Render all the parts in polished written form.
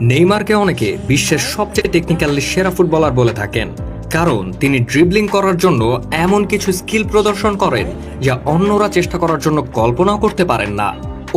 নেইমারকে অনেকে বিশ্বের সবচেয়ে টেকনিক্যালি সেরা ফুটবলার বলে থাকেন, কারণ তিনি ড্রিবলিং করার জন্য এমন কিছু স্কিল প্রদর্শন করেন যা অন্যরা চেষ্টা করার জন্য কল্পনাও করতে পারেন না।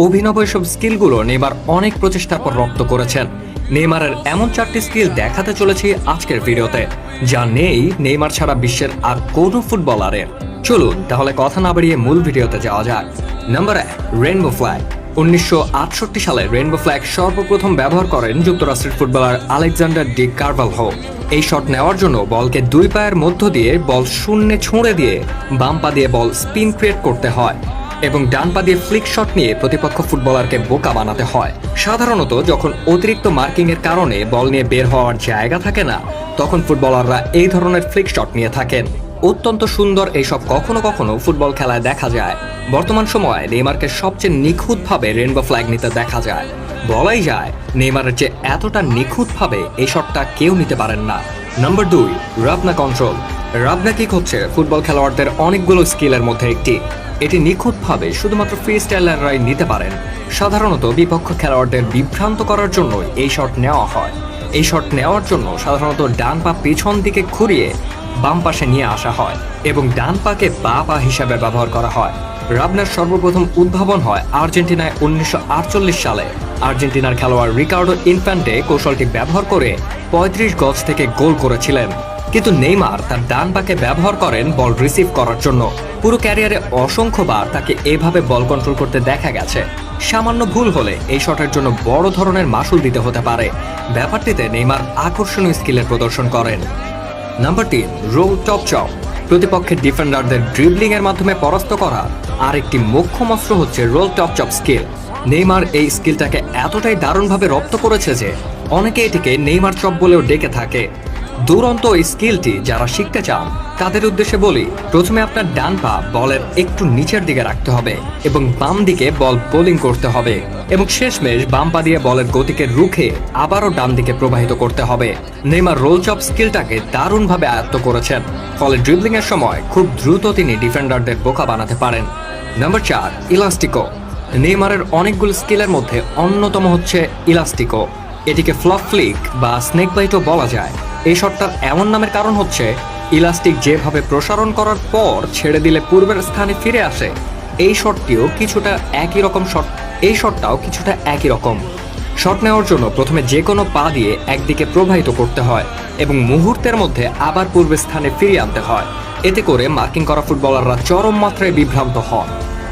অভিনব এসব স্কিলগুলো নেইমার অনেক প্রচেষ্টার পর রপ্ত করেছেন। নেইমারের এমন 4টি স্কিল দেখাতে চলেছি আজকের ভিডিওতে, যা নেই নেইমার ছাড়া বিশ্বের আর কোনো ফুটবলারের। চলুন তাহলে কথা না বাড়িয়ে মূল ভিডিওতে যাওয়া যাক। Number 1, rainbow flag. 1968 সালে রেইনবো ফ্ল্যাগ সর্বপ্রথম ব্যবহার করেন যুক্তরাষ্ট্রের ফুটবলার আলেকজান্ডার ডি কারভালহো। এই শট নেওয়ার জন্য বলকে দুই পায়ের মধ্য দিয়ে বল শূন্যে ছুঁড়ে দিয়ে বাম পা দিয়ে বল স্পিন ক্রিয়েট করতে হয় এবং ডান পা দিয়ে ফ্লিক শট নিয়ে প্রতিপক্ষ ফুটবলারকে বোকা বানাতে হয়। সাধারণত যখন অতিরিক্ত মার্কিং এর কারণে বল নিয়ে বের হওয়ার জায়গা থাকে না, তখন ফুটবলাররা এই ধরনের ফ্লিক শট নিয়ে থাকেন। অত্যন্ত সুন্দর এইসব কখনো কখনো ফুটবল খেলায় দেখা যায়। বর্তমান সময়ে নেইমারকে সবচেয়ে নিখুঁতভাবে রেইনবো ফ্ল্যাগ নিতে দেখা যায়। বলাই যায় নেইমারের যে এতটা নিখুঁতভাবে এই শটটা কেউ নিতে পারেন না। Number 2, Rabna control. Rabna kick হচ্ছে ফুটবল খেলোয়াড়দের অনেকগুলো স্কিলের মধ্যে একটি। এটি নিখুঁতভাবে শুধুমাত্র ফ্রি স্টাইলাররাই নিতে পারেন। সাধারণত বিপক্ষ খেলোয়াড়দের বিভ্রান্ত করার জন্য এই শট নেওয়া হয়। এই শট নেওয়ার জন্য সাধারণত ডান পা পেছন দিকে ঘুরিয়ে বাম পাশে নিয়ে আসা হয় এবং ডান পাকে বা পা হিসাবে ব্যবহার করা হয়। রাবনার সর্বপ্রথম উদ্ভাবন হয় আর্জেন্টিনায় 1948 সালে। আর্জেন্টিনার খেলোয়াড় রিকার্ডো ইনফ্যান্টে কৌশলটি ব্যবহার করে 35 গজ থেকে গোল করেছিলেন। কিন্তু নেইমার তার ডান পাকে ব্যবহার করেন বল রিসিভ করার জন্য। পুরো ক্যারিয়ারে অসংখ্যবার তাকে এভাবে বল কন্ট্রোল করতে দেখা গেছে। সামান্য ভুল হলে এই শটের জন্য বড় ধরনের মাসুল দিতে হতে পারে। ব্যাপারটিতে নেইমার আকর্ষণীয় স্কিলের প্রদর্শন করেন। Number 3, roll top chop. প্রতিপক্ষের ডিফেন্ডারদের ড্রিবলিং এর মাধ্যমে পরাস্ত করা আরেকটি মোক্ষম অস্ত্র হচ্ছে roll top chop skill. Neymar এই স্কিলটাকে এতটাই দারুণভাবে রপ্ত করেছে যে অনেকে এটিকে নেইমার চপ বলেও ডেকে থাকে। দুরন্ত এই স্কিলটি যারা শিখতে চান তাদের উদ্দেশ্যে বলি, প্রথমে আপনার ডান পা বলের একটু নিচের দিকে রাখতে হবে এবং বাম দিকে বল বোলিং করতে হবে এবং শেষমেশ বাম পা দিয়ে বলের গতিকে রুখে আবারও ডান দিকে প্রবাহিত করতে হবে। নেইমার রোল চপ স্কিলটাকে দারুণভাবে আয়ত্ত করেছেন, ফলে ড্রিবলিং এর সময় খুব দ্রুত তিনি ডিফেন্ডারদের বোকা বানাতে পারেন। নাম্বার 4, ইলাস্টিকো। নেইমারের অনেকগুলো স্কিলের মধ্যে অন্যতম হচ্ছে ইলাস্টিকো। এটিকে ফ্লপ ফ্লিক বা স্নেক বাইটও বলা যায়। এই শটটার এমন নামের কারণ হচ্ছে ইলাস্টিক যেভাবে প্রসারণ করার পর ছেড়ে দিলে পূর্বের স্থানে ফিরে আসে, এই শটটাও কিছুটা একই রকম। শট নেওয়ার জন্য প্রথমে যে কোনো পা দিয়ে একদিকে প্রবাহিত করতে হয় এবং মুহূর্তের মধ্যে আবার পূর্বের স্থানে ফিরিয়ে আনতে হয়। এতে করে মার্কিং করা ফুটবলাররা চরম মাত্রায় বিভ্রান্ত হন।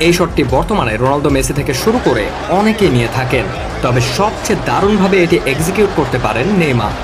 এই শটটি বর্তমানে রোনালদো, মেসি থেকে শুরু করে অনেকেই নিয়ে থাকেন, তবে সবচেয়ে দারুণভাবে এটি এক্সিকিউট করতে পারেন নেইমার।